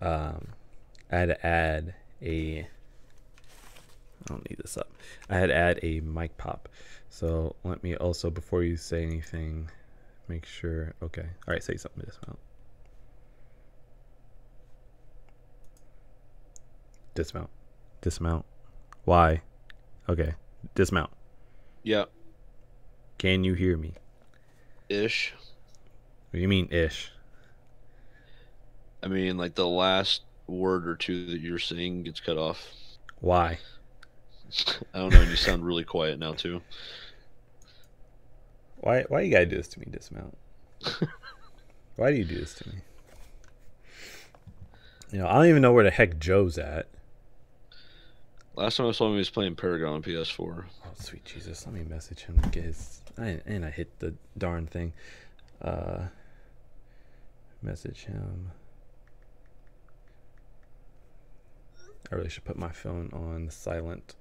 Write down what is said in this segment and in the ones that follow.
um, I had to add a. I don't need this up. I had to add a mic pop. So let me also, before you say anything, make sure. Okay. All right. Say something. Dismount. Dismount. Dismount. Why? Okay. Dismount. Yeah, Can you hear me? ish. What do you mean ish? I mean, like the last word or two that you're saying gets cut off. Why? I don't know, and you sound really quiet now too. Why you gotta do this to me, Dismount? Why do you do this to me? I don't even know where the heck Joe's at. Last time I saw him, he was playing Paragon on PS4. Oh, sweet Jesus. Let me message him to get his. And I hit the darn thing. Uh, Message him. I really should put my phone on silent.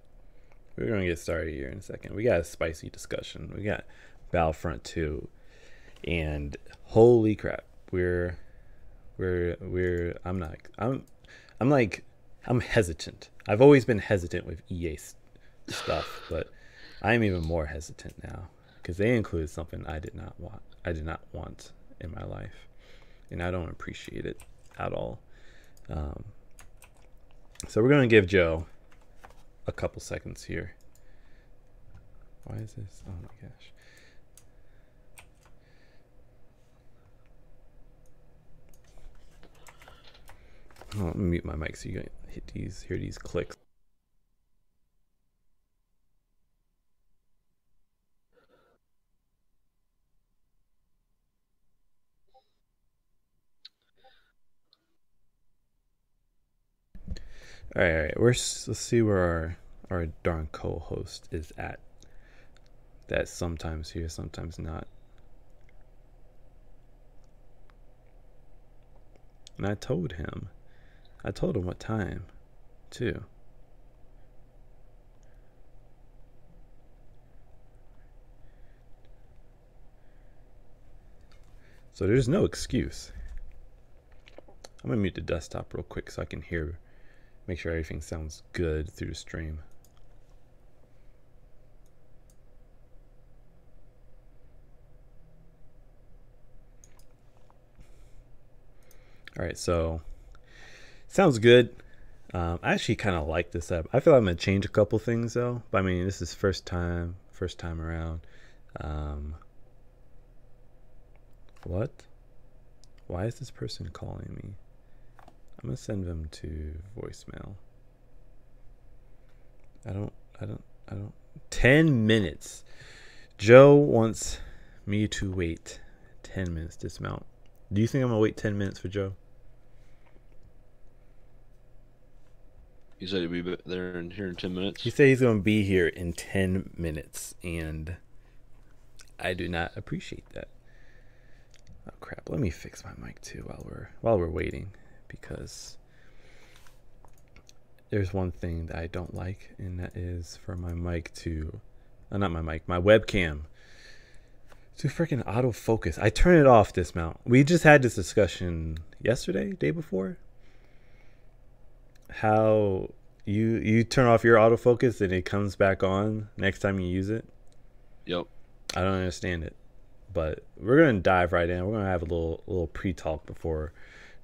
We're going to get started here in a second. We got a spicy discussion. We got Battlefront 2. And holy crap. I'm not. I'm like. I'm hesitant. I've always been hesitant with EA stuff, but I'm even more hesitant now because they included something I did not want. I did not want in my life, and I don't appreciate it at all. Um, so we're gonna give Joe a couple seconds here. Why is this? Oh my gosh. Oh, let me mute my mic so you can hear these clicks. All right, all right. Let's see where our darn co-host is at. That's sometimes here, sometimes not. And I told him what time, too. So there's no excuse. I'm gonna mute the desktop real quick so I can make sure everything sounds good through the stream. All right, so sounds good. I actually kind of like this app. I feel like I'm gonna change a couple things though. But I mean, this is first time around. What? Why is this person calling me? I'm gonna send them to voicemail. I don't. 10 minutes. Joe wants me to wait 10 minutes. Dismount. Do you think I'm gonna wait 10 minutes for Joe? He said he'd be there and here in 10 He minutes. said he's gonna be here in 10 minutes, and I do not appreciate that. Oh crap! Let me fix my mic too while we're waiting, because there's one thing that I don't like, and that is for my mic to, not my mic, my webcam to freaking autofocus. I turn it off. Dismount. We just had this discussion yesterday, day before. How you turn off your autofocus and it comes back on next time you use it. Yep. I don't understand it, but we're gonna dive right in. We're gonna have a little pre-talk before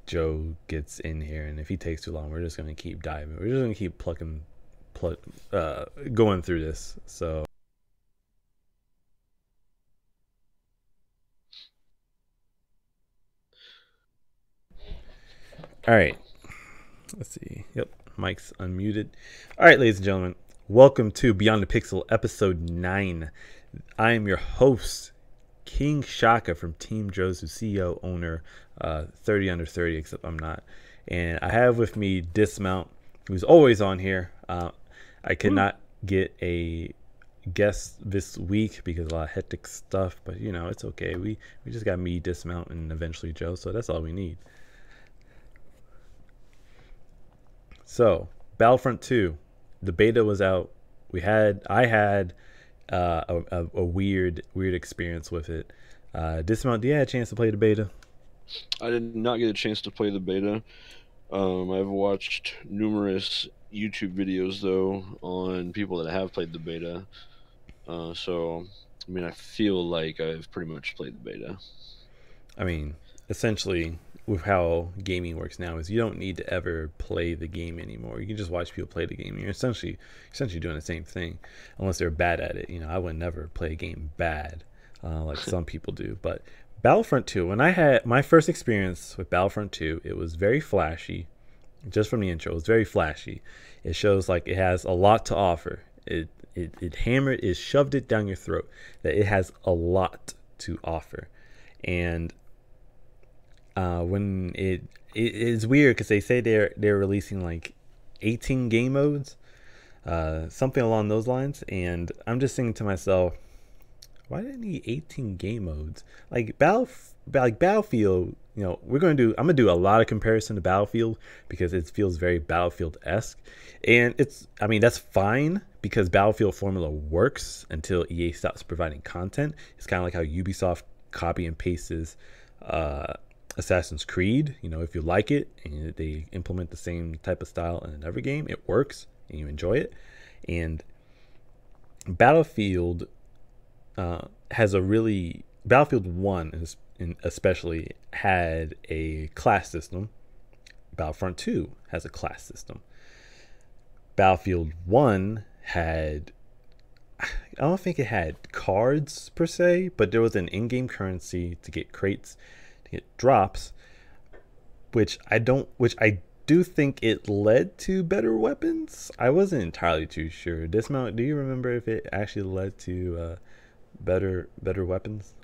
Joe gets in here, and if he takes too long, we're just gonna keep diving. We're just gonna keep going through this. So, all right, let's see. Yep, mic's unmuted. All right, ladies and gentlemen, welcome to Beyond the Pixel, episode 9. I am your host, King Shaka from Team Joe's, CEO, owner, 30 under 30, except I'm not. And I have with me Dismount, who's always on here. I could not get a guest this week because a lot of hectic stuff, but it's okay. We just got me, Dismount, and eventually Joe, so that's all we need. So, Battlefront 2, the beta was out. I had a weird experience with it. Dismount, do you have a chance to play the beta? I did not get a chance to play the beta. I've watched numerous YouTube videos though on people that have played the beta. So I mean, I feel like I've pretty much played the beta. I mean, essentially, with how gaming works now, is you don't need to ever play the game anymore. You can just watch people play the game. You're essentially doing the same thing, unless they're bad at it. You know, I would never play a game bad, like some people do. But Battlefront 2, when I had my first experience with Battlefront 2, it was very flashy. Just from the intro, it was very flashy. It shows like it has a lot to offer. It shoved it down your throat that it has a lot to offer. And when it is weird because they say they're releasing like 18 game modes, something along those lines, and I'm just thinking to myself, why do I need 18 game modes? Like Battlefield, you know, I'm gonna do a lot of comparison to Battlefield because it feels very Battlefield-esque, and I mean that's fine because Battlefield formula works until EA stops providing content. It's kind of like how Ubisoft copy and pastes Assassin's Creed. You know, if you like it and they implement the same type of style in another game, it works and you enjoy it. And Battlefield Battlefield 1 especially had a class system. Battlefront 2 has a class system. Battlefield 1 had, I don't think it had cards per se, but there was an in-game currency to get crates, to get drops, which I do think it led to better weapons. I wasn't entirely too sure. Dismount, do you remember if it actually led to better weapons?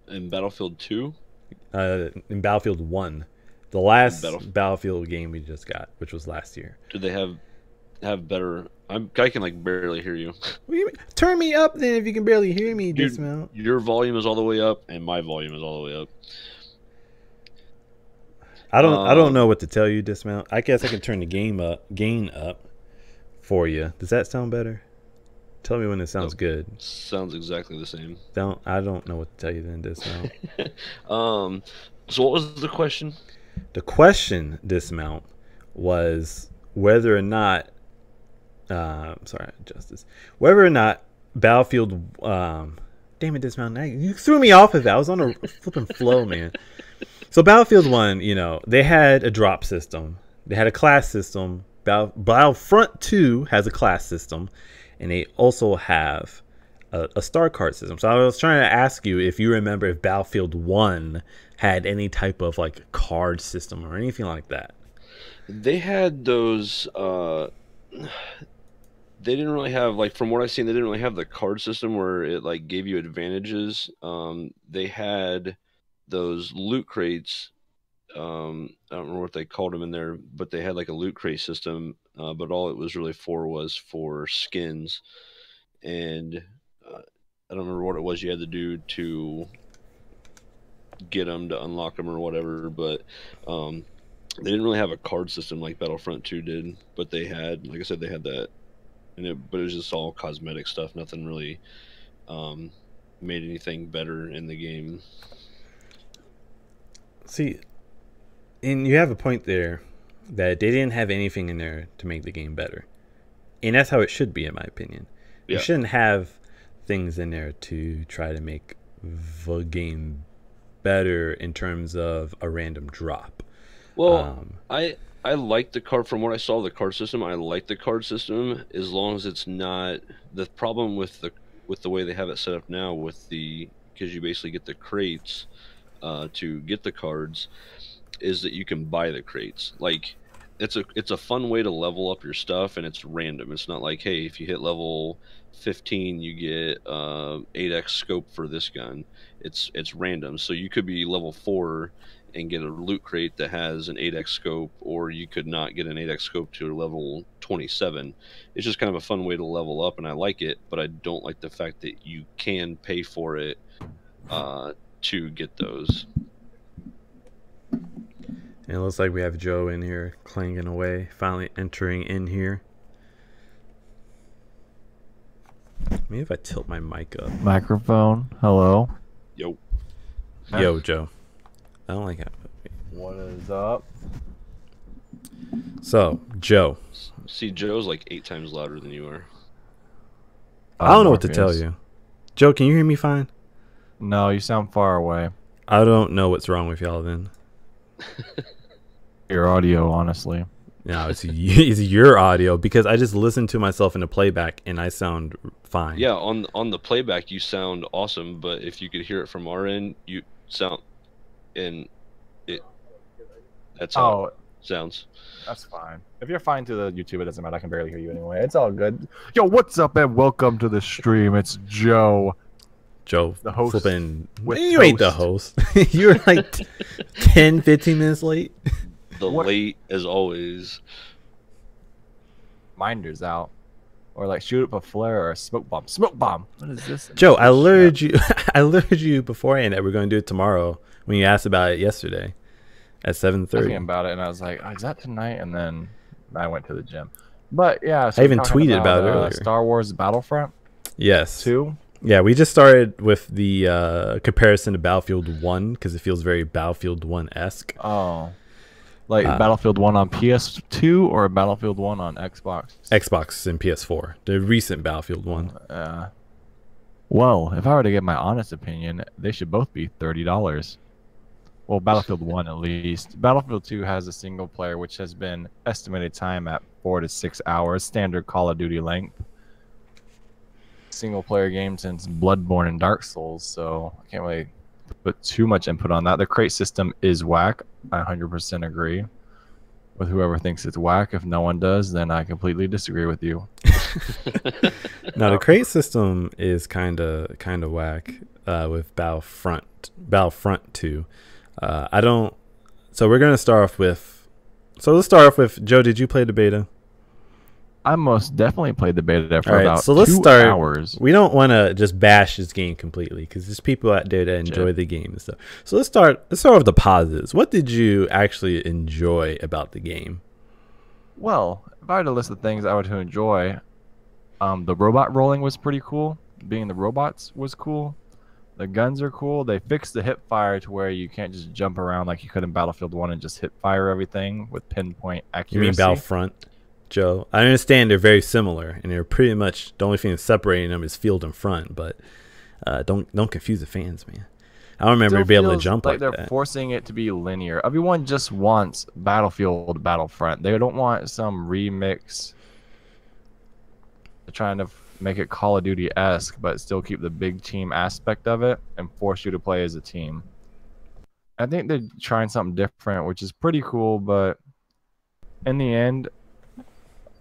In Battlefield 2? In Battlefield 1, the last Battlefield. Battlefield game we just got, which was last year. Do they have better? I can like barely hear you. Turn me up then if you can barely hear me, Dude, Dismount. your volume is all the way up, and my volume is all the way up. I don't know what to tell you, Dismount. I guess I can turn the gain up for you. Does that sound better? Tell me when it sounds good. Sounds exactly the same. I don't know what to tell you then, Dismount. So what was the question? The question, Dismount, was whether or not sorry, Justice. Whether or not Battlefield damn it, Dismount, you threw me off of that. I was on a flipping flow, man. So Battlefield 1, you know, they had a drop system. They had a class system. Battlefront 2 has a class system. And they also have a star card system. So I was trying to ask you if you remember if Battlefield 1 had any type of like card system or anything like that. They had those. They didn't really have, like, from what I've seen, they didn't really have the card system where it like gave you advantages. They had those loot crates. I don't remember what they called them in there, but they had like a loot crate system. But all it was really for was for skins, and I don't remember what it was you had to do to get them to unlock them or whatever. But they didn't really have a card system like Battlefront 2 did. But they had, like I said, they had that, but it was just all cosmetic stuff. Nothing really made anything better in the game. See, and you have a point there that they didn't have anything in there to make the game better. And that's how it should be, in my opinion. Yeah. You shouldn't have things in there to try to make the game better in terms of a random drop. Well, I like the card. From what I saw of the card system, I like the card system as long as it's not the problem with the way they have it set up now because you basically get the crates to get the cards, is that you can buy the crates. Like, it's a fun way to level up your stuff, and it's random. It's not like, hey, if you hit level 15 you get 8x scope for this gun. It's random. So you could be level 4 and get a loot crate that has an 8x scope, or you could not get an 8x scope to level 27. It's just kind of a fun way to level up, and I like it, but I don't like the fact that you can pay for it to get those. And it looks like we have Joe in here clanging away, finally entering in here. Maybe if I tilt my mic up. Microphone, hello. Yo. Yo, Joe. I don't like it. What is up? So, Joe. See, Joe's like 8 times louder than you are. I don't know what to tell you. Joe, can you hear me fine? No, you sound far away. I don't know what's wrong with y'all then. Your audio, honestly. No, it's your audio because I just listened to myself in a playback and I sound fine. Yeah, on the playback you sound awesome, but if you could hear it from our end, you sound in it. That's how it sounds. That's fine. If you're fine to the YouTube, it doesn't matter. I can barely hear you anyway. It's all good. Yo, what's up and welcome to the stream. It's Joe. Joe, the host. Flipping. You ain't the host. You were like 10, 15 minutes late. Late as always. Minder's out. Or like shoot up a flare or a smoke bomb. Smoke bomb. What is this? Joe, I lured you. I lured you beforehand that we're going to do it tomorrow when you asked about it yesterday at 7:30. I was thinking about it and I was like, oh, is that tonight? And then I went to the gym. But yeah, so I even tweeted about it earlier. Star Wars Battlefront. Yes. 2. Yeah, we just started with the comparison to Battlefield 1 because it feels very Battlefield 1-esque. Oh. Like Battlefield 1 on PS2 or Battlefield 1 on Xbox? Xbox and PS4. The recent Battlefield 1. Well, if I were to get my honest opinion, they should both be $30. Well, Battlefield 1 at least. Battlefield 2 has a single player, which has been estimated time at 4 to 6 hours, standard Call of Duty length. Single player game since Bloodborne and Dark Souls, so I can't really put too much input on that. The crate system is whack. I 100% agree with whoever thinks it's whack. If no one does, then I completely disagree with you. No, the crate system is kind of whack with Battlefront 2. I don't. So we're gonna start off with. So let's start off with Joe. Did you play the beta? I most definitely played the beta for about so let's 2 start, hours. We don't want to just bash this game completely because there's people out there that enjoy the game and stuff. So let's start with the positives. What did you actually enjoy about the game? Well, if I had to list the things I would enjoy, the robot rolling was pretty cool. Being the robots was cool. The guns are cool. They fixed the hip fire to where you can't just jump around like you could in Battlefield 1 and just hip fire everything with pinpoint accuracy. You mean Battlefront? Joe, I understand they're very similar, and they're pretty much the only thing that's separating them is field and front. But don't confuse the fans, man. I don't remember being able to jump like they're that. Forcing it to be linear. Everyone just wants Battlefield, Battlefront. They don't want some remix. They're trying to make it Call of Duty-esque, but still keep the big team aspect of it and force you to play as a team. I think they're trying something different, which is pretty cool. But in the end,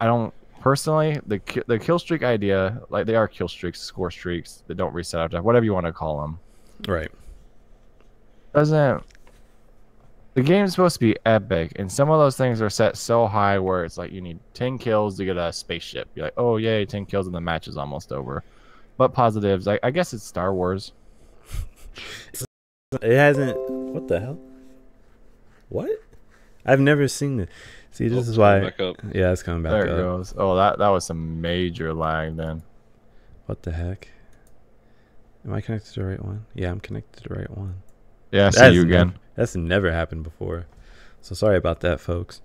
I don't personally the kill streak idea, like they are kill streaks, score streaks that don't reset after, whatever you want to call them. Right. The game's supposed to be epic, and some of those things are set so high where it's like you need 10 kills to get a spaceship. You're like, oh yay, 10 kills and the match is almost over. But positives, I guess it's Star Wars. It hasn't. What the hell? What? I've never seen it. See, this is why. Back up. Yeah, it's coming back up. There it goes. Oh, that was some major lag then. What the heck? Am I connected to the right one? Yeah, I'm connected to the right one. Yeah, I see you again. That's never happened before. So sorry about that, folks.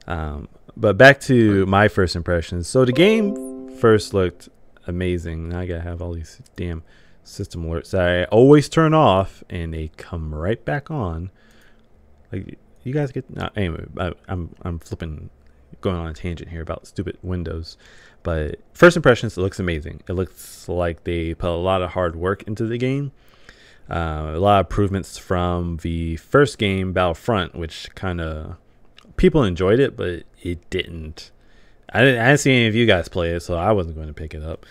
But back to my first impressions. So the game first looked amazing. Now I gotta have all these damn system alerts that I always turn off, and they come right back on. Like, you guys get anyway. I'm flipping, going on a tangent here about stupid Windows. But first impressions, it looks amazing. It looks like they put a lot of hard work into the game. A lot of improvements from the first game, Battlefront, which kind of people enjoyed it, but it didn't. I didn't see any of you guys play it, so I wasn't going to pick it up.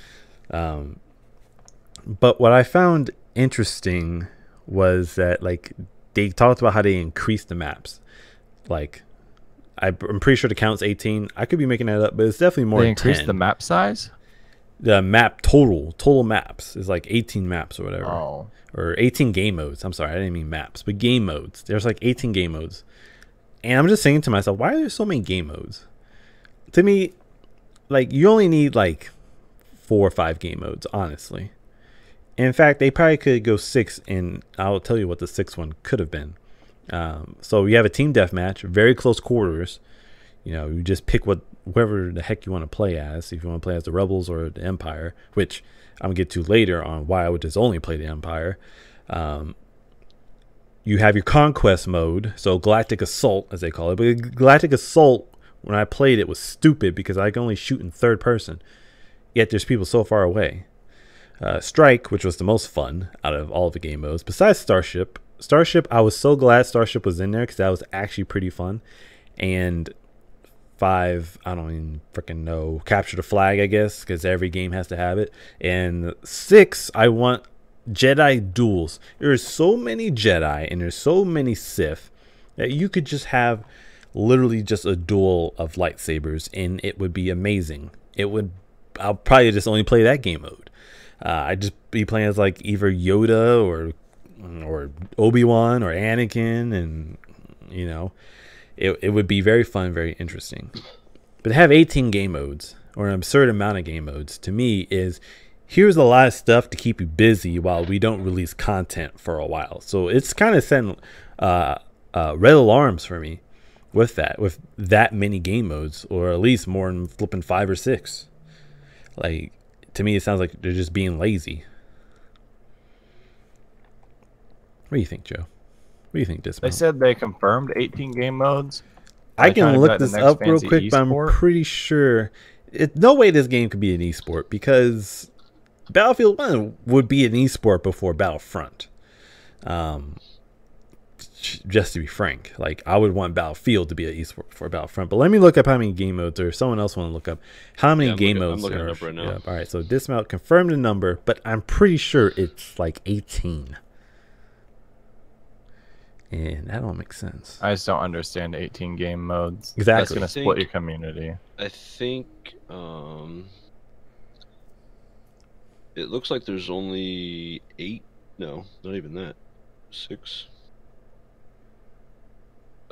But what I found interesting was that, like, they talked about how they increased the maps. Like, I'm pretty sure the count's 18. I could be making that up, but it's definitely more than 10. They increased the map size? The map total maps is like 18 maps or whatever. Oh. Or 18 game modes. I'm sorry, I didn't mean maps, but game modes. There's like 18 game modes. And I'm just saying to myself, why are there so many game modes? To me, like, you only need like 4 or 5 game modes, honestly. In fact, they probably could go 6, and I'll tell you what the 6th one could have been. So you have a team deathmatch, very close quarters. You know, you just pick whoever the heck you want to play as. If you want to play as the Rebels or the Empire, which I'm gonna get to later on why I would just only play the Empire. You have your conquest mode, so Galactic Assault, as they call it. But Galactic Assault, when I played it, was stupid because I can only shoot in third person. Yet there's people so far away. Strike, which was the most fun out of all of the game modes, besides Starship. Starship, I was so glad Starship was in there because that was actually pretty fun. And 5, I don't even freaking know, Capture the Flag, I guess, because every game has to have it. And 6, I want Jedi duels. There's so many Jedi and there's so many Sith that you could just have literally just a duel of lightsabers and it would be amazing. I'll probably just only play that game mode. I'd just be playing as like either Yoda or Obi-Wan or Anakin, and you know, it would be very fun, very interesting. But to have 18 game modes or an absurd amount of game modes to me is, here's a lot of stuff to keep you busy while we don't release content for a while. So it's kind of setting red alarms for me with that many game modes, or at least more than flipping 5 or 6. Like, to me, it sounds like they're just being lazy. What do you think, Joe? What do you think, Dismount? They said they confirmed 18 game modes. I can look this up real quick, but I'm pretty sure no way this game could be an esport, because Battlefield 1 would be an esport before Battlefront. Just to be frank, like, I would want Battlefield to be an esport before Battlefront. But let me look up how many game modes, or someone else want to look up how many game modes. I'm looking it up right now. Yeah, all right, so Dismount confirmed the number, but I'm pretty sure it's like 18. And that don't make sense. I just don't understand 18 game modes. Exactly. That's going to split your community. I think it looks like there's only 8. No, not even that. 6.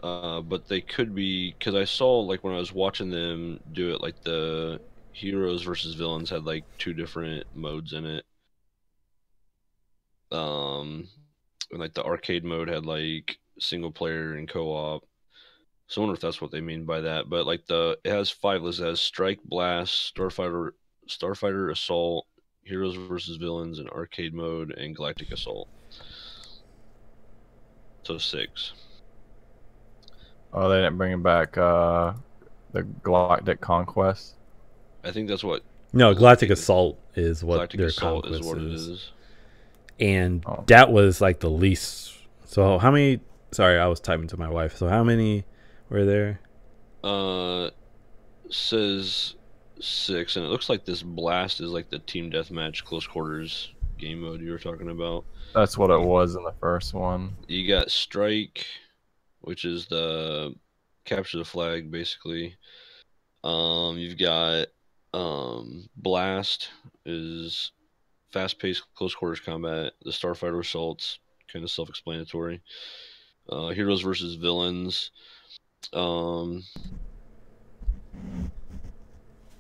But they could be, because I saw, like, when I was watching them do it, like, the heroes versus villains had like 2 different modes in it. And like the arcade mode had like single player and co-op. So I wonder if that's what they mean by that. But like it has 5 lists. It has Strike, Blast, Starfighter Assault, Heroes versus Villains, and Arcade Mode, and Galactic Assault. So 6. Oh, they didn't bring back the Galactic Conquest? I think that's what... No, Galactic Assault is what Galactic their Assault conquest is what it is. And that was like the least. So how many? Sorry, I was typing to my wife. So how many were there? Says 6, and it looks like this Blast is like the team deathmatch close quarters game mode you were talking about. That's what it was in the first one. You got Strike, which is the capture the flag basically. You've got Blast is fast-paced close quarters combat. The Starfighter Assault's kind of self-explanatory. Heroes versus Villains.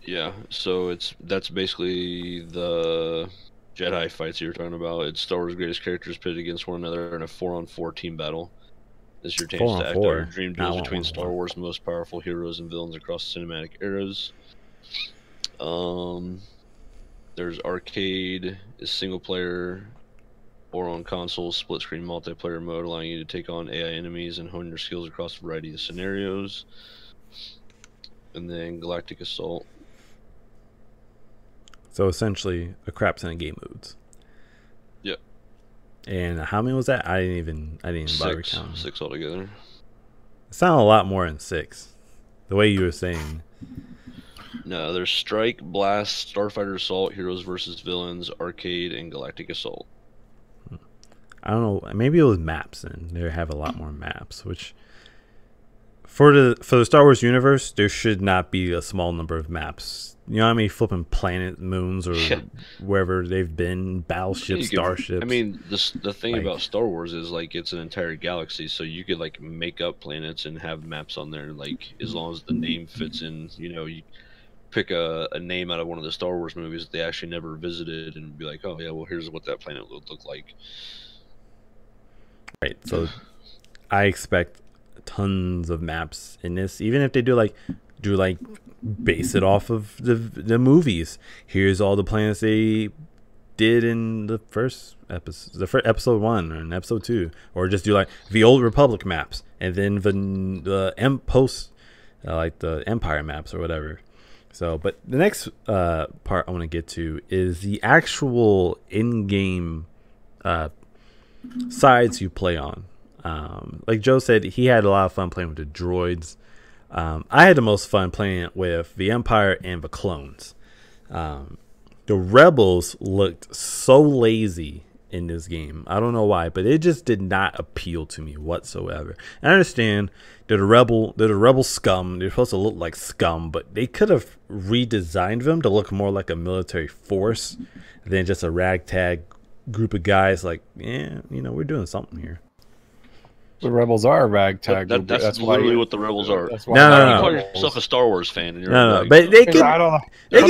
Yeah, so that's basically the Jedi fights you were talking about. It's Star Wars' greatest characters pitted against one another in a 4-on-4 team battle. This is your chance to act out your dream duels between Star Wars' most powerful heroes and villains across cinematic eras. There's arcade, is single player, or on console split screen multiplayer mode, allowing you to take on AI enemies and hone your skills across a variety of scenarios. And then Galactic Assault. So essentially a crap ton of game modes. Yep. And how many was that? I didn't even bother counting. 6 altogether. It sounded a lot more than 6. The way you were saying. No, there's Strike, Blast, Starfighter Assault, Heroes versus Villains, Arcade, and Galactic Assault. I don't know. Maybe it was maps, and they have a lot more maps. Which for the Star Wars universe, there should not be a small number of maps. You know how many flipping planet moons or wherever they've been, battleships, starships. I mean, the thing about Star Wars is like it's an entire galaxy, so you could like make up planets and have maps on there. Like as long as the name fits in, you know, you pick a name out of one of the Star Wars movies that they actually never visited and be like, oh yeah, well here's what that planet would look like. Right. So I expect tons of maps in this. Even if they do like base it off of the movies. Here's all the planets they did in the first episode 1 or in episode 2, or just do like the old Republic maps and then the post like the Empire maps or whatever. So, but the next part I want to get to is the actual in-game sides you play on. Like Joe said, he had a lot of fun playing with the droids. I had the most fun playing it with the Empire and the clones. The rebels looked so lazy in this game. I don't know why, but it just did not appeal to me whatsoever. And I understand they're the rebel scum. They're supposed to look like scum, but they could have redesigned them to look more like a military force than just a ragtag group of guys. Like, yeah, we're doing soming here. The rebels are a ragtag. That's literally what the rebels are. That's No. You call yourself a Star Wars fan, and you're No, but they could. I don't know. They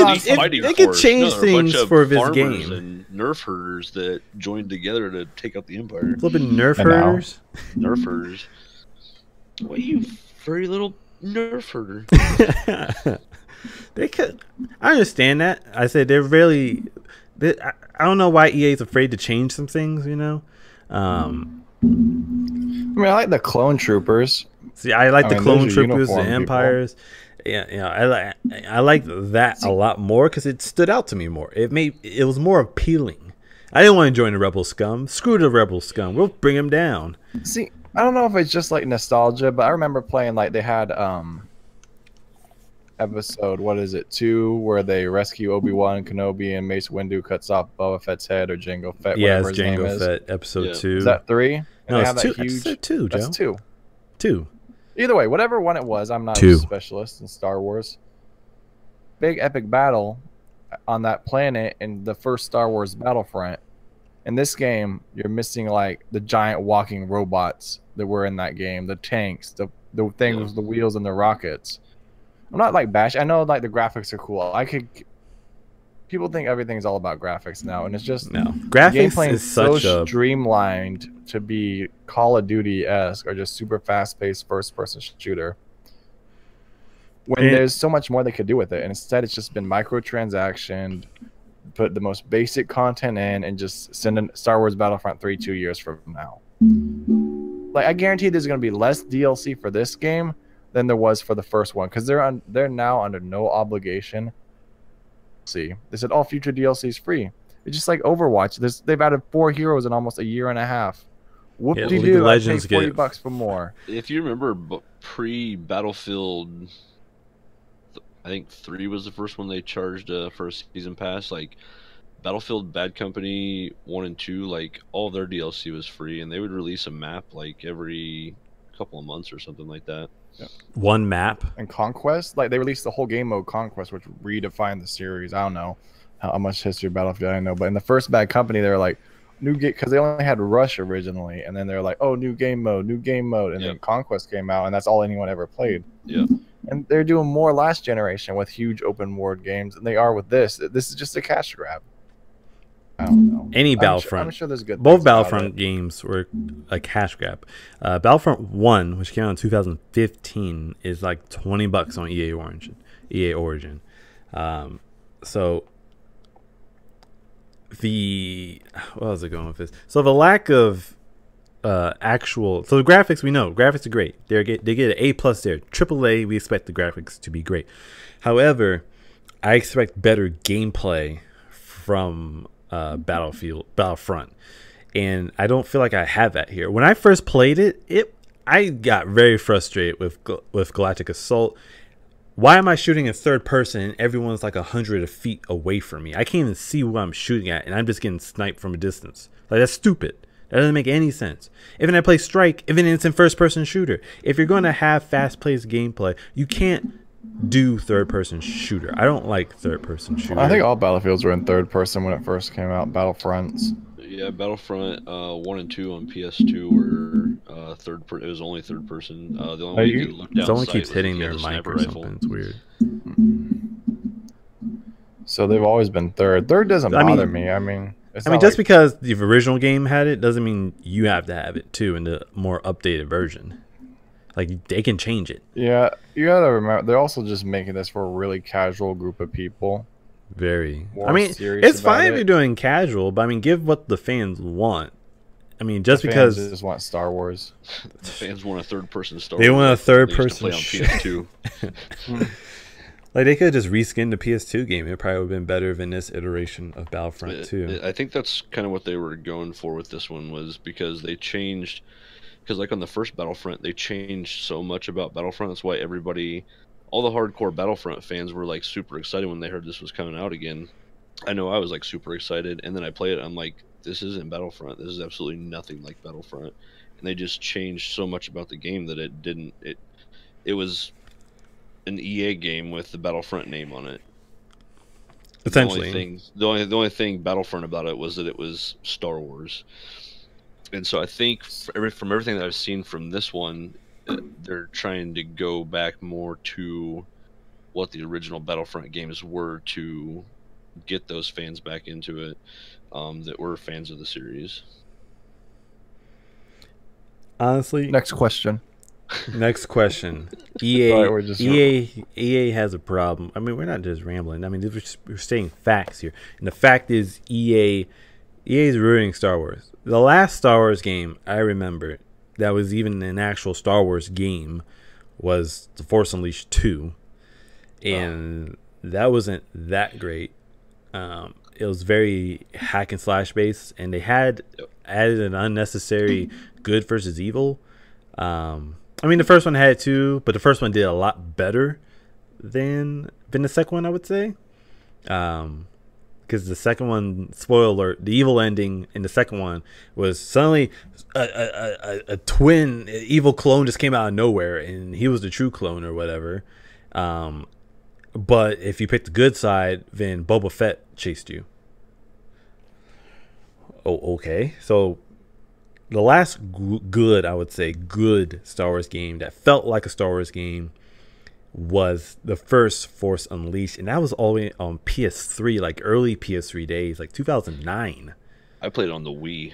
could change things for this game. And nerf herders that joined together to take out the Empire. Flipping nerf herders. Nerf herders. What, you furry little nerf herder? They could. I understand that. I said they're really. I don't know why EA is afraid to change some things. I mean, I like the clone troopers. See, I like the clone those are troopers, the uniform empires. Yeah, I like that a lot more because it stood out to me more. It was more appealing. I didn't want to join the rebel scum. Screw the rebel scum. We'll bring them down. See, I don't know if it's just like nostalgia, but I remember playing like they had episode 2 where they rescue Obi-Wan Kenobi and Mace Windu cuts off Boba Fett's head, or Jango Fett. Yeah, whatever it's his name Jango is. Fett, episode 2. Is that 3? And No, they it's have that 2. huge... Episode 2, Joe. That's 2. 2. Either way, whatever one it was, I'm not 2. a specialist in Star Wars. Big epic battle on that planet in the first Star Wars Battlefront. In this game, you're missing like the giant walking robots that were in that game, the tanks, the things with the wheels and the rockets. I'm not like bash. I know like the graphics are cool. People think everything's all about graphics now, and it's just No, graphics gameplay is such so a streamlined to be Call of Duty-esque or just super fast-paced first-person shooter. When there's so much more they could do with it, and instead it's just been microtransaction, put the most basic content in, and just send in Star Wars Battlefront 3 2 years from now. Like, I guarantee there's going to be less DLC for this game than there was for the first one, because they're now under no obligation. See, they said all future DLC is free. It's just like Overwatch. They've added 4 heroes in almost a year and a half. Whoop-de-doo, I paid $40 for more. If you remember, pre-Battlefield, I think 3 was the first one they charged for a season pass. Like Battlefield Bad Company 1 and 2, like all of their DLC was free, and they would release a map like every couple of months or something like that. Yeah. one map. And Conquest, like they released the whole game mode Conquest, which redefined the series. I don't know how much history of Battlefield I know, but in the first Bad Company, they were like new game, because they only had Rush originally, and then they're like, oh, new game mode, and then Conquest came out, and that's all anyone ever played. Yeah. And they're doing more last generation with huge open world games than they are with this. This is just a cash grab. I don't know. Any Battlefront. I'm sure there's good. Both Battlefront games were a cash grab. Battlefront 1, which came out in 2015, is like $20 on EA Origin. So what was it going with this? So the lack of the graphics, we know graphics are great. They get an A+ there. AAA, we expect the graphics to be great. However, I expect better gameplay from Battlefront, and I don't feel like I have that here. When I first played it, I got very frustrated with Galactic Assault. Why am I shooting in third person and everyone's like 100 feet away from me? I can't even see what I'm shooting at, and I'm just getting sniped from a distance. Like, that's stupid. That doesn't make any sense. Even I play Strike, even it's in first person shooter. If you're going to have fast paced gameplay, you can't do third person shooter. I don't like third person shooter. I think all Battlefields were in third person when it first came out. Battlefronts. Yeah, Battlefront 1 and 2 on PS2 were third. It was only third person. The only way you could look down. Someone sight keeps was hitting if you their had a mic sniper or rifle. something. It's weird. So they've always been third. Third doesn't bother me. I mean, just because the original game had it doesn't mean you have to have it too in the more updated version. Like they can change it. Yeah, you gotta remember they're also just making this for a really casual group of people. Very. I More mean, serious it's about fine if it. you're doing casual, but I mean, give what the fans want. I mean, The just fans because just want Star Wars. The fans want a third-person Star they Wars want a rifle that they used third-person to play on PS2. like they could just reskin the PS2 game. It probably would have been better than this iteration of Battlefront 2. I think that's kind of what they were going for with this one, was because they changed. Because like on the first Battlefront, they changed so much about Battlefront. That's why everybody, all the hardcore Battlefront fans, were like super excited when they heard this was coming out again. I know I was like super excited, and then I played it. I'm like, this isn't Battlefront. This is absolutely nothing like Battlefront. And they just changed so much about the game that it didn't. It was an EA game with the Battlefront name on it. Essentially, The only thing Battlefront about it was that it was Star Wars. And so I think from everything that I've seen from this one, they're trying to go back more to what the original Battlefront games were, to get those fans back into it that were fans of the series. honestly, Next question. next question. EA, Sorry, we're just- EA has a problem. I mean, we're not just rambling. I mean, we're stating facts here, and the fact is, EA is ruining Star Wars. The last Star Wars game I remember that was even an actual Star Wars game was The Force Unleashed 2, and that wasn't that great. It was very hack and slash based, and they had added an unnecessary good versus evil. I mean, the first one had it too, but the first one did a lot better than the second one, I would say. Because the second one, spoiler alert, the evil ending in the second one was suddenly a twin evil clone just came out of nowhere, and he was the true clone or whatever. But if you picked the good side, then Boba Fett chased you. Oh, okay. So the last good, I would say, good Star Wars game that felt like a Star Wars game was the first Force Unleashed, and that was all the way on PS3, like early PS3 days, like 2009. I played it on the Wii.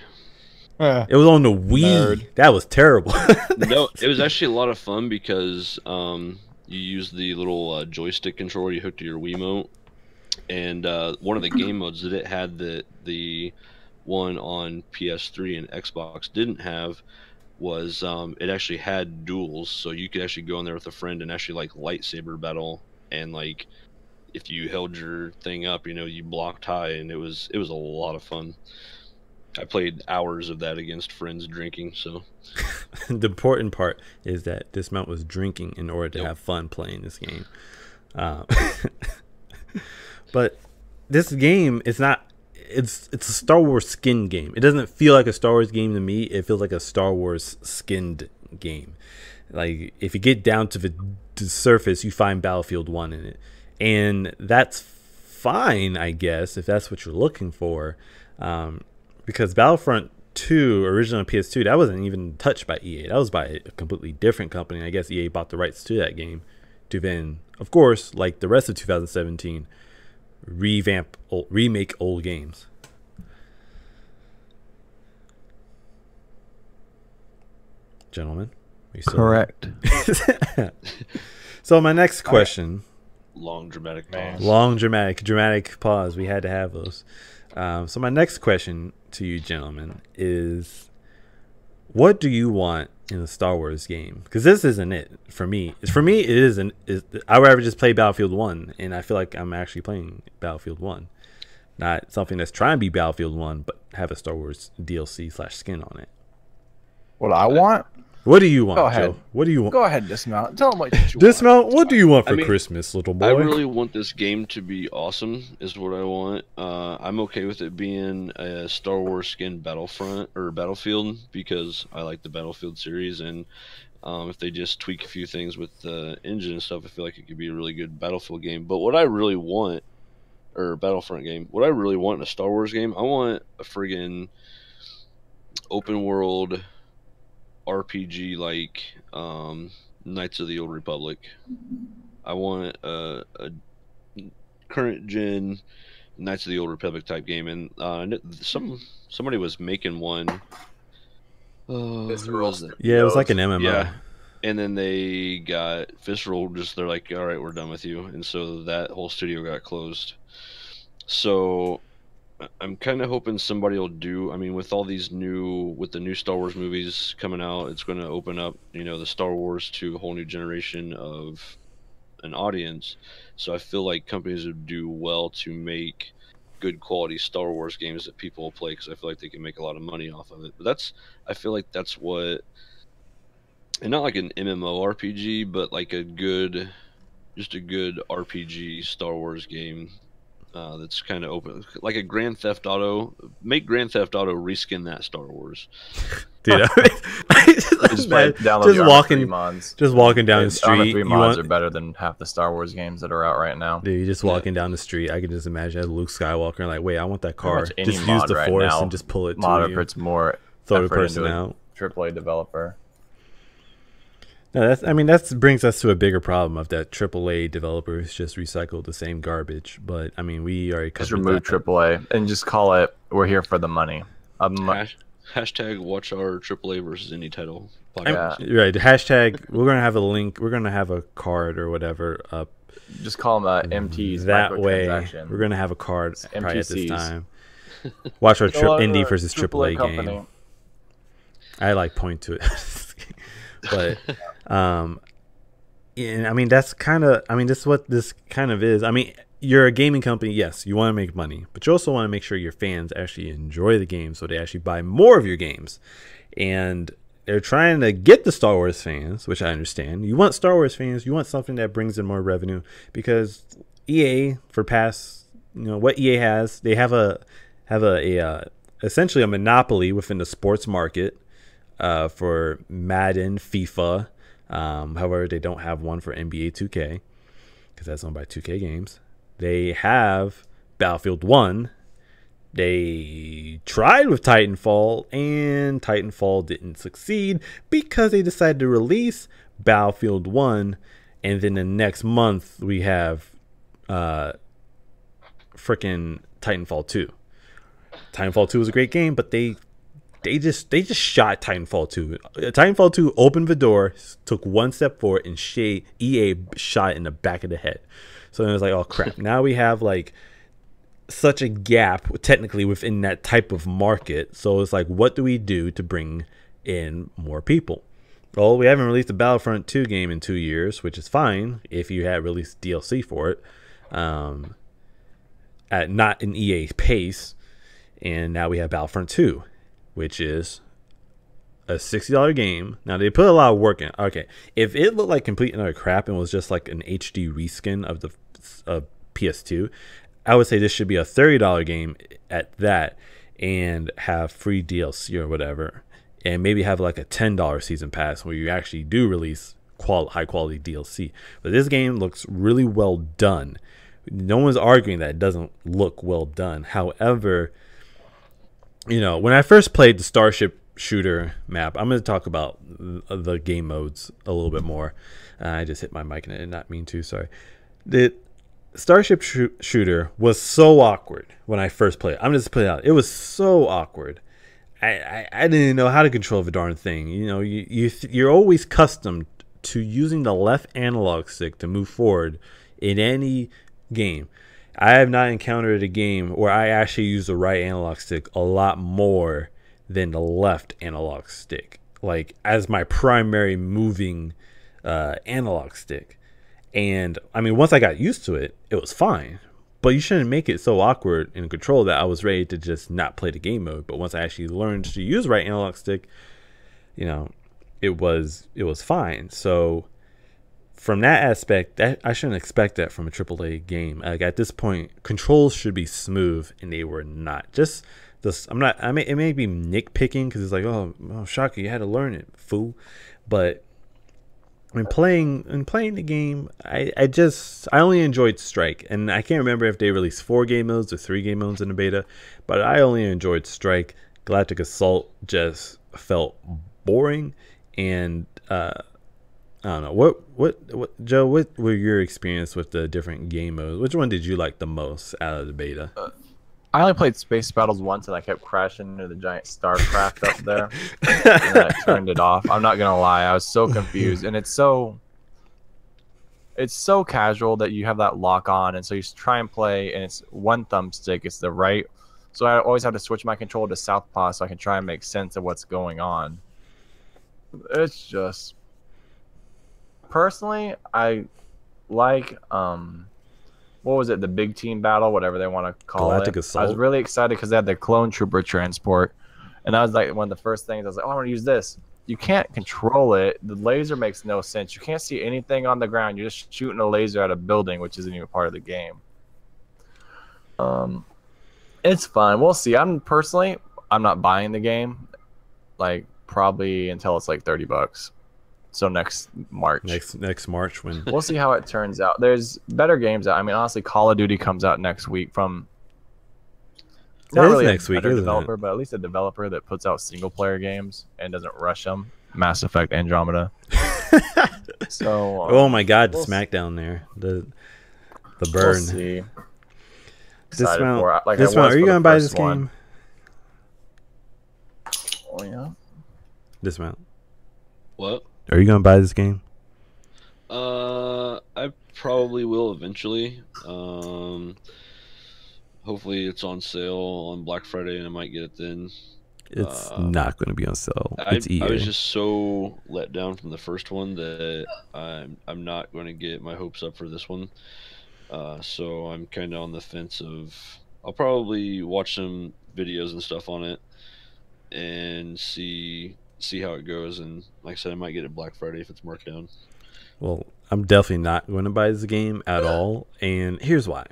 It was on the Wii. Nerd. That was terrible. No, it was actually a lot of fun because you used the little joystick controller you hooked to your Wiimote, and one of the game modes that it had that the one on PS3 and Xbox didn't have was it actually had duels, so you could actually go in there with a friend and actually like lightsaber battle, and like if you held your thing up, you blocked high, and it was a lot of fun. I played hours of that against friends drinking. So the important part is that this mount was drinking in order to have fun playing this game. But this game is not. It's a Star Wars skin game. It doesn't feel like a Star Wars game to me. It feels like a Star Wars skinned game. Like if you get down to the surface, you find Battlefield 1 in it, and that's fine, I guess, if that's what you're looking for. Because Battlefront 2, original PS2, that wasn't even touched by EA. That was by a completely different company. I guess EA bought the rights to that game to then, of course, like the rest of 2017, remake old games. Gentlemen, are you still Correct. So my next question. long dramatic Man. pause. Long dramatic pause. We had to have those. So my next question to you, gentlemen, is what do you want in a Star Wars game? Because this isn't it for me. For me, it isn't. I would rather just play Battlefield 1, and I feel like I'm actually playing Battlefield 1, not something that's trying to be Battlefield 1, but have a Star Wars DLC/skin on it. What I want? What do you want, Go ahead. Joe? What do you want? Go ahead, dismount. Tell them what you Dismount. What do you want for I mean, Christmas, little boy? I really want this game to be awesome, is what I want. I'm okay with it being a Star Wars skin Battlefront or Battlefield, because I like the Battlefield series, and if they just tweak a few things with the engine and stuff, I feel like it could be a really good Battlefield game. But what I really want, or Battlefront game, what I really want in a Star Wars game, I want a friggin' open world RPG like Knights of the Old Republic. I want a current gen Knights of the Old Republic type game, and somebody was making one. Who was that? Yeah, it was like an MMO. Yeah, and then they got Visceral. They're like, all right, we're done with you, and so that whole studio got closed. So I'm kind of hoping somebody will do. I mean, with all these with the new Star Wars movies coming out, it's going to open up, the Star Wars to a whole new generation of an audience. So I feel like companies would do well to make good quality Star Wars games that people will play, because I feel like they can make a lot of money off of it. But I feel like that's what, and not like an MMORPG, but like just a good RPG Star Wars game. That's kind of open, like a Grand Theft Auto. Make Grand Theft Auto reskin that Star Wars. Dude, just walking down the street. Arma 3 mods are better than half the Star Wars games that are out right now. Dude, you just walking down the street. I can just imagine as Luke Skywalker, and like, wait, I want that car. Just use the Force and just pull it. Mod puts more throw the person out. AAA developer. No, that brings us to a bigger problem of that AAA developers just recycle the same garbage. But I mean, we already just remove AAA and just call it "We're here for the money." Hashtag watch our AAA versus indie title podcast. Right. Hashtag. We're gonna have a link. We're gonna have a card or whatever up. Just call them MTs. That way, we're gonna have a card probably at this time. Watch our indie versus AAA game. I like point to it. But and I mean that's what this kind of is. I mean, you're a gaming company, yes, you want to make money, but you also want to make sure your fans actually enjoy the game, so they actually buy more of your games. And they're trying to get the Star Wars fans, which I understand. You want Star Wars fans, you want something that brings in more revenue, because EA for past, what EA has, they have essentially a monopoly within the sports market. For Madden, FIFA. However, they don't have one for NBA 2K because that's owned by 2K Games. They have Battlefield 1. They tried with Titanfall, and Titanfall didn't succeed because they decided to release Battlefield 1, and then the next month we have freaking Titanfall 2. Titanfall 2 was a great game, but they just shot Titanfall 2. Titanfall 2 opened the door, took one step forward, and EA shot it in the back of the head. So then it was like, oh crap. Now we have like such a gap technically within that type of market. So it's like, what do we do to bring in more people? Well, we haven't released a Battlefront 2 game in 2 years, which is fine if you had released DLC for it. At not an EA pace. And now we have Battlefront 2. Which is a $60 game. Now, they put a lot of work in. Okay, if it looked like complete and utter crap and was just like an HD reskin of the PS2, I would say this should be a $30 game at that and have free DLC or whatever. And maybe have like a $10 season pass where you actually do release high-quality DLC. But this game looks really well done. No one's arguing that it doesn't look well done. However, when I first played the Starship Shooter map, I'm going to talk about the game modes a little bit more. I just hit my mic and I did not mean to, sorry. The Starship Shooter was so awkward when I first played it. I'm just playing it out. It was so awkward. I didn't know how to control the darn thing. You're always accustomed to using the left analog stick to move forward in any game. I have not encountered a game where I actually use the right analog stick a lot more than the left analog stick, like as my primary moving analog stick. And I mean, once I got used to it, it was fine. But you shouldn't make it so awkward in control that I was ready to just not play the game mode. But once I actually learned to use the right analog stick, it was fine. So from that aspect, I shouldn't expect that from a AAA game. Like at this point, controls should be smooth, and they were not. Just this, it may be nitpicking because it's like, oh, Shaka, you had to learn it, fool. But when playing the game, I only enjoyed Strike, and I can't remember if they released 4 game modes or 3 game modes in the beta, but I only enjoyed Strike. Galactic Assault just felt boring, and I don't know. What Joe, what were your experience with the different game modes? Which one did you like the most out of the beta? I only played Space Battles once, and I kept crashing into the giant StarCraft up there, and then I turned it off. I'm not gonna lie, I was so confused, and it's so casual that you have that lock on, and so you try and play, and it's one thumbstick, it's the right. So I always have to switch my control to southpaw so I can try and make sense of what's going on. It's just personally, I like what was it, the big team battle, whatever they want to call Galactic it. Assault. I was really excited because they had the clone trooper transport, and that was like one of the first things I was like, oh, I want to use this. You can't control it. The laser makes no sense. You can't see anything on the ground. You're just shooting a laser at a building, which isn't even part of the game. It's fun. We'll see. I'm not buying the game, like probably until it's like $30. So next March. Next March when we'll see how it turns out. There's better games out. I mean, honestly, Call of Duty comes out next week from not really next week, a isn't developer, it? but at least a developer that puts out single player games and doesn't rush them. Mass Effect Andromeda. So oh my God, the SmackDown there, the burn. We'll see. Dismount. For it. Like Dismount. Are you gonna buy this one. game? Oh yeah. Dismount. What? Are you gonna buy this game? I probably will eventually. Hopefully it's on sale on Black Friday and I might get it then. It's not going to be on sale. It's EA. I was just so let down from the first one that I'm not going to get my hopes up for this one. So I'm kind of on the fence of I'll probably watch some videos and stuff on it and see how it goes. And like I said, I might get it Black Friday if it's marked down. Well, I'm definitely not going to buy this game at all, and here's why.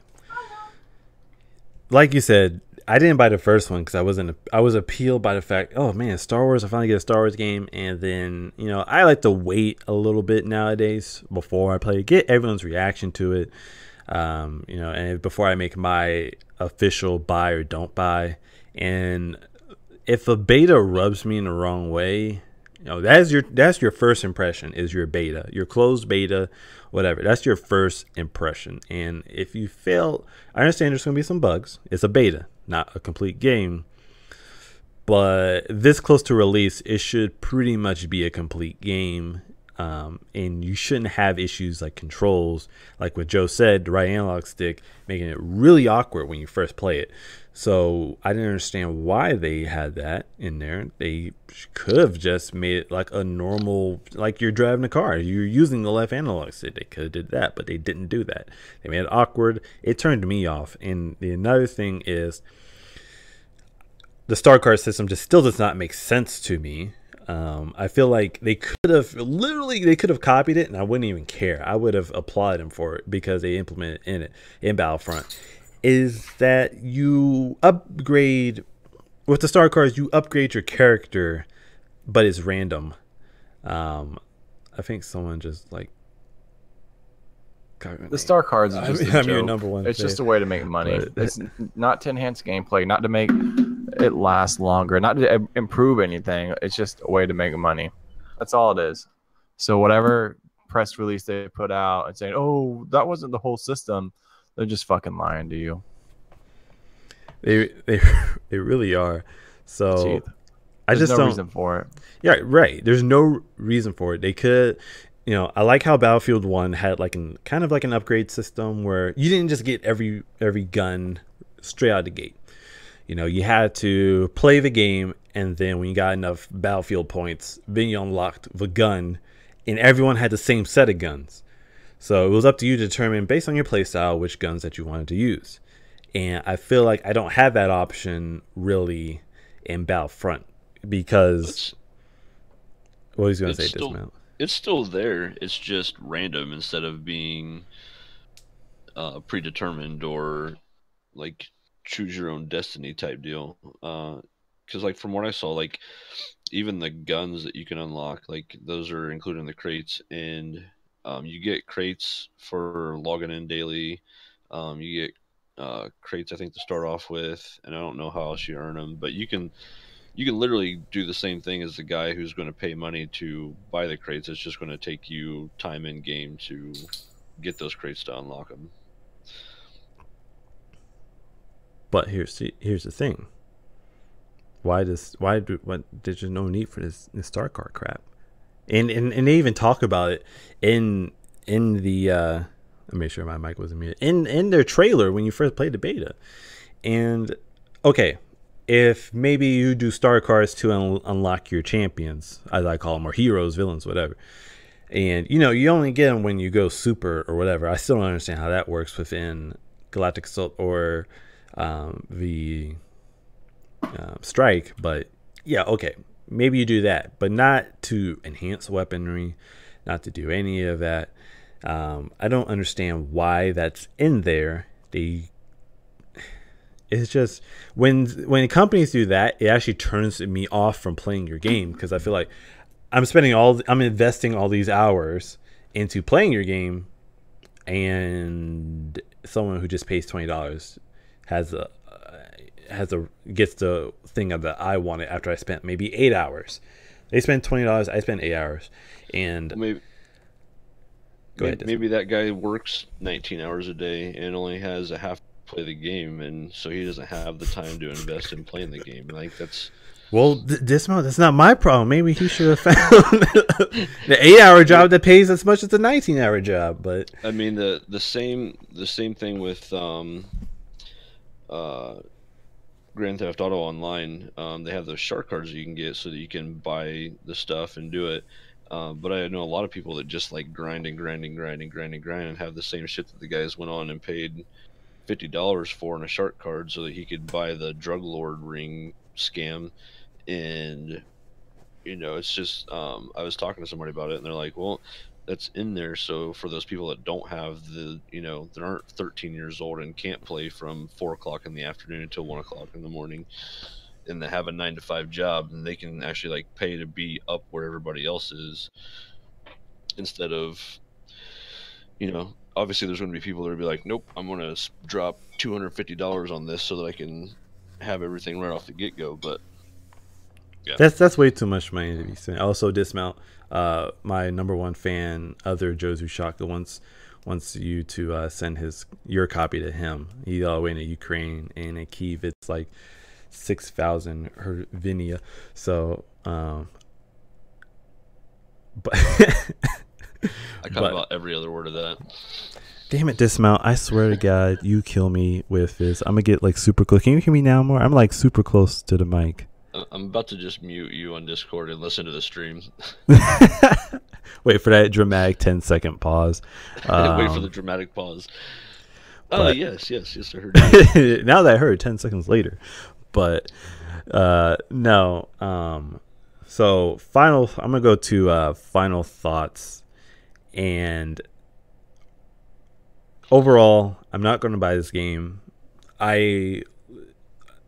Like you said, I didn't buy the first one because I was appealed by the fact, oh man, Star Wars, I finally get a Star Wars game, and then, you know, I like to wait a little bit nowadays before I play it, get everyone's reaction to it, you know, and before I make my official buy or don't buy. And if a beta rubs me in the wrong way, you know, that's your first impression, is your beta, your closed beta, whatever. That's your first impression. And if you fail, I understand there's going to be some bugs. It's a beta, not a complete game. But this close to release, it should pretty much be a complete game. And you shouldn't have issues like controls, like what Joe said, the right analog stick, making it really awkward when you first play it. So I didn't understand why they had that in there. They could have just made it like a normal, like you're driving a car, you're using the left analog stick. They could have did that, but they didn't do that. They made it awkward. It turned me off. And the another thing is the star card system just still does not make sense to me. I feel like they could have copied it and I wouldn't even care. I would have applauded them for it because they implemented it in Battlefront. Is that you upgrade with the star cards, you upgrade your character, but it's random. I think someone just like the star cards are just I'm your number one. It's just a way to make money. It's not to enhance gameplay, not to make it last longer, not to improve anything. It's just a way to make money. That's all it is. So whatever press release they put out and saying, "Oh, that wasn't the whole system," they're just fucking lying to you. They really are. So I just no reason for it. Yeah, right. There's no reason for it. They could, you know, I like how Battlefield 1 had like kind of like an upgrade system where you didn't just get every gun straight out of the gate. You know, you had to play the game, and then when you got enough Battlefield points, then you unlocked the gun, and everyone had the same set of guns. So it was up to you to determine, based on your playstyle, which guns that you wanted to use. And I feel like I don't have that option really in Battlefront because what he's going to say, Dismount. It's still there. It's just random instead of being predetermined or like choose your own destiny type deal. Because like from what I saw, like even the guns that you can unlock, like those are included in the crates, and you get crates for logging in daily. You get crates, I think, to start off with, and I don't know how else you earn them, but you can literally do the same thing as the guy who's going to pay money to buy the crates. It's just going to take you time in game to get those crates to unlock them. But here's the thing. There's no need for this star card crap, and they even talk about it in the let me make sure my mic wasn't muted, in their trailer when you first played the beta. And okay, if maybe you do star cards to unlock your champions, as I call them, or heroes, villains, whatever, and you only get them when you go super or whatever. I still don't understand how that works within Galactic Assault or the Strike, but yeah, okay, maybe you do that, but not to enhance weaponry, not to do any of that. I don't understand why that's in there. It's just when companies do that, it actually turns me off from playing your game, because I feel like I'm investing all these hours into playing your game, and someone who just pays $20 gets the thing that I wanted after I spent maybe 8 hours. They spend $20, I spent 8 hours, and maybe that guy works 19 hours a day and only has a half play the game, and so he doesn't have the time to invest in playing the game. Like, that's that's not my problem. Maybe he should have found the 8-hour job that pays as much as the 19-hour job. But I mean, the same thing with Grand Theft Auto Online. They have those shark cards that you can get so that you can buy the stuff and do it. But I know a lot of people that just like grind and have the same shit that the guys went on and paid $50 for in a shark card so that he could buy the drug lord ring scam. And it's just I was talking to somebody about it, and they're like, well, that's in there so for those people that don't have that aren't 13 years old and can't play from 4 o'clock in the afternoon until 1 o'clock in the morning, and they have a 9-to-5 job, and they can actually like pay to be up where everybody else is, instead of obviously there's going to be people that will be like, nope, I'm going to drop $250 on this so that I can have everything right off the get-go. But yeah, that's way too much money to be spent. Also, Dismount, my number one fan, other Jozu Shaka, wants you to send your copy to him. He's all the way in the Ukraine, and in Kyiv it's like 6,000 hryvnia. So but I cut about every other word of that. Damn it, Dismount. I swear to God, you kill me with this. I'm going to get like super close. Can you hear me now more? I'm like super close to the mic. I'm about to just mute you on Discord and listen to the stream. Wait for that dramatic 10-second pause. Wait for the dramatic pause. Oh, yes, I heard that. Now that I heard 10 seconds later. But no. So I'm going to go to final thoughts. And overall, I'm not going to buy this game.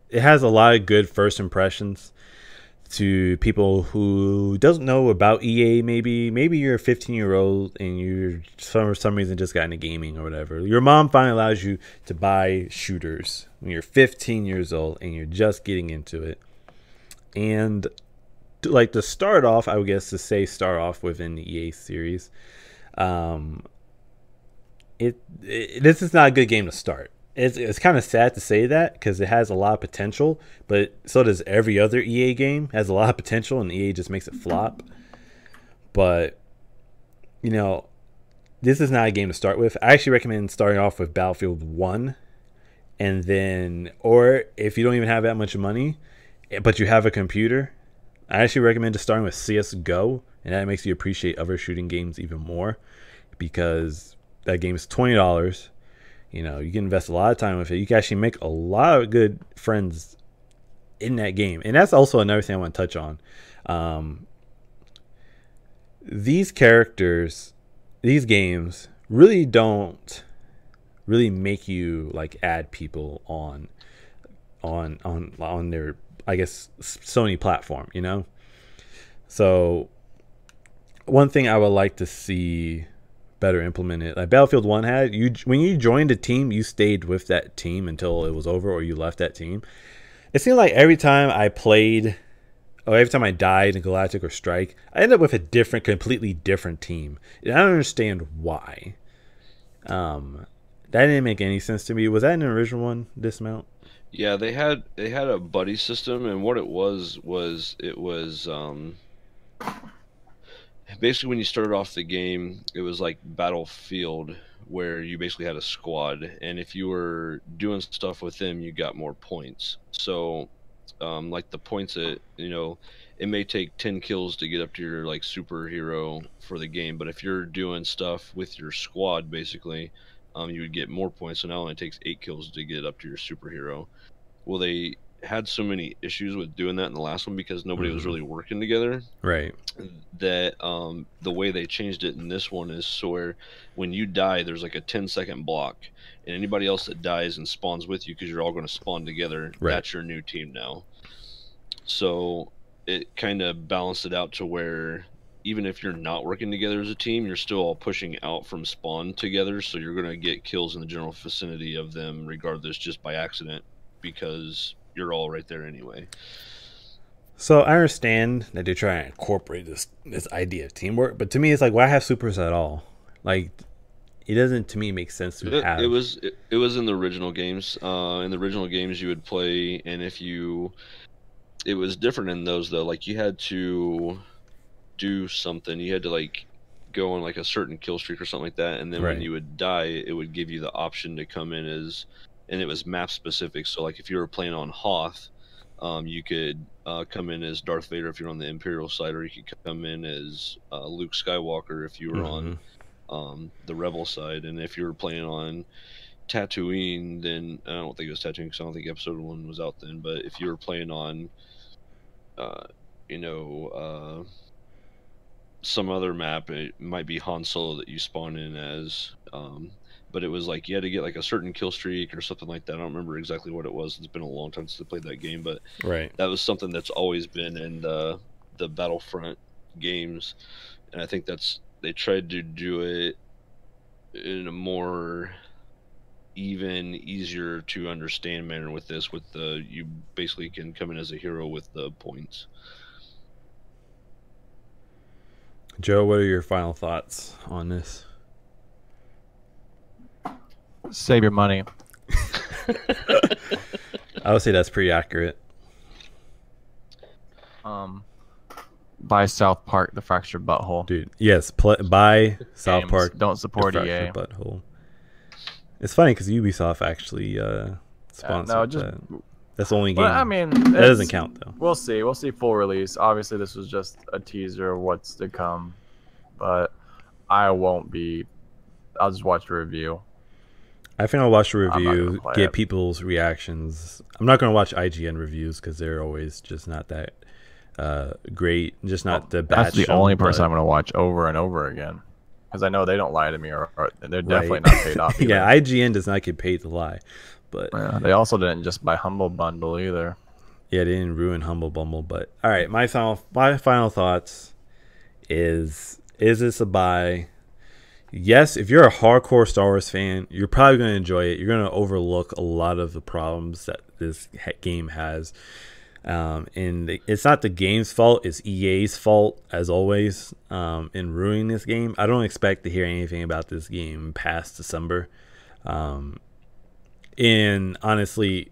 It has a lot of good first impressions to people who doesn't know about EA. Maybe you're a 15-year-old and you're for some reason just got into gaming or whatever. Your mom finally allows you to buy shooters when you're 15 years old and you're just getting into it. And to start off, I would guess start off within the EA series. This is not a good game to start. It's kind of sad to say that, because it has a lot of potential, but so does every other EA game. It has a lot of potential, and EA just makes it flop. But this is not a game to start with. I actually recommend starting off with Battlefield 1, and then, or if you don't even have that much money, but you have a computer, I actually recommend just starting with CS:GO, and that makes you appreciate other shooting games even more, because that game is $20. You can invest a lot of time with it. You can actually make a lot of good friends in that game. And that's also another thing I want to touch on. These characters, these games really don't really make you like add people on their, I guess, Sony platform, So one thing I would like to see better implemented, like Battlefield 1 had, when you joined a team, you stayed with that team until it was over or you left that team. It seemed like every time I played, or every time I died in Galactic or Strike, I ended up with a completely different team. And I don't understand why. That didn't make any sense to me. Was that in the original one, dismount? Yeah, they had a buddy system, and what it was it was basically when you started off the game, it was like Battlefield, where you basically had a squad, and if you were doing stuff with them, you got more points. So, like the points that it may take 10 kills to get up to your like superhero for the game, but if you're doing stuff with your squad, basically, you would get more points. So now it only takes 8 kills to get up to your superhero. Well, they had so many issues with doing that in the last one because nobody was really working together. Right. That the way they changed it in this one is so where when you die, there's like a 10-second block, and anybody else that dies and spawns with you, because you're all going to spawn together, Right. That's your new team now. So it kind of balanced it out to where even if you're not working together as a team, you're still all pushing out from spawn together, so you're going to get kills in the general vicinity of them regardless, just by accident, because you're all right there anyway. So I understand that they're trying to incorporate this idea of teamwork, but to me, it's like, why have supers at all? Like, it doesn't, to me, make sense to have. It was in the original games. In the original games, you would play, and it was different in those though. Like, you had to do something. You had to like go on like a certain kill streak or something like that, and then Right. when you would die, it would give you the option to come in and it was map specific. So like if you were playing on Hoth, you could come in as Darth Vader if you're on the Imperial side, or you could come in as Luke Skywalker if you were on the Rebel side. And if you were playing on Tatooine, then I don't think it was Tatooine because I don't think Episode 1 was out then. But if you were playing on, some other map, it might be Han Solo that you spawn in as. But it was like you had to get like a certain kill streak or something like that. I don't remember exactly what it was. It's been a long time since I played that game, but Right. that was something that's always been in the Battlefront games, and I think they tried to do it in a more even, easier to understand manner with this. With you basically can come in as a hero with the points. Joe, what are your final thoughts on this? Save your money. I would say that's pretty accurate. Buy South Park: The Fractured Butthole. Dude, yes, buy South Games. Park. Don't support The EA. Fractured Butthole. It's funny because Ubisoft actually sponsored no, just that. That's the only game. Well, I mean, that doesn't count though. We'll see. We'll see full release. Obviously, this was just a teaser of what's to come, but I won't be. I'll just watch the review. I think I'll watch the I'm not review, gonna play get it. people's reactions. I'm not going to watch IGN reviews because they're always just not that great. Just not the bad. That's the only person I'm going to watch over and over again, because I know they don't lie to me, or they're definitely not paid off. Either. Yeah, IGN does not get paid to lie, but Yeah, they also didn't just buy Humble Bundle either. yeah, they didn't ruin Humble Bumble. But all right, my final thoughts is this a buy? Yes, if you're a hardcore Star Wars fan, you're probably going to enjoy it. You're going to overlook a lot of the problems that this game has. And it's not the game's fault. It's EA's fault, as always, in ruining this game. I don't expect to hear anything about this game past December. And honestly,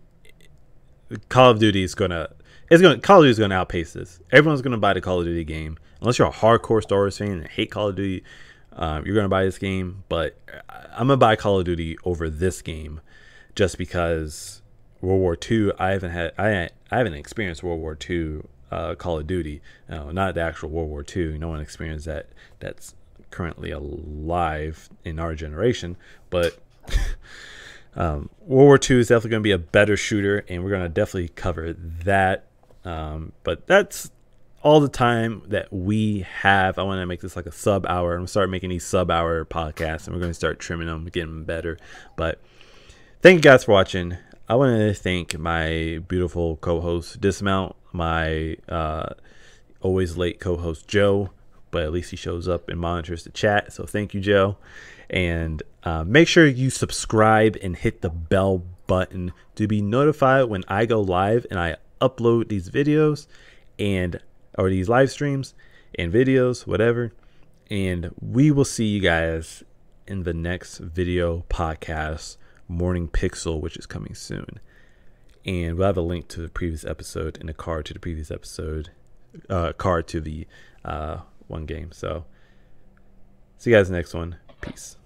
Call of Duty is Call of Duty is going to outpace this. Everyone's going to buy the Call of Duty game. Unless you're a hardcore Star Wars fan and hate Call of Duty, you're going to buy this game. But I'm going to buy Call of Duty over this game just because World War II, I haven't experienced World War II Call of Duty. No, not the actual World War II. No one experienced that. That's currently alive in our generation. But World War II is definitely going to be a better shooter, and we're going to definitely cover that. But that's all the time that we have. I want to make this like a sub-hour. I'm going to start making these sub-hour podcasts, and we're going to start trimming them, getting them better. But thank you guys for watching. I want to thank my beautiful co-host Dismount, my always late co-host Joe, but at least he shows up and monitors the chat. So thank you, Joe. And make sure you subscribe and hit the bell button to be notified when I go live and I upload these videos or these live streams and videos, whatever. And we will see you guys in the next video podcast, Morning Pixel, which is coming soon. And we'll have a link to the previous episode and a card to the previous episode, card to the one game. So see you guys next one. Peace.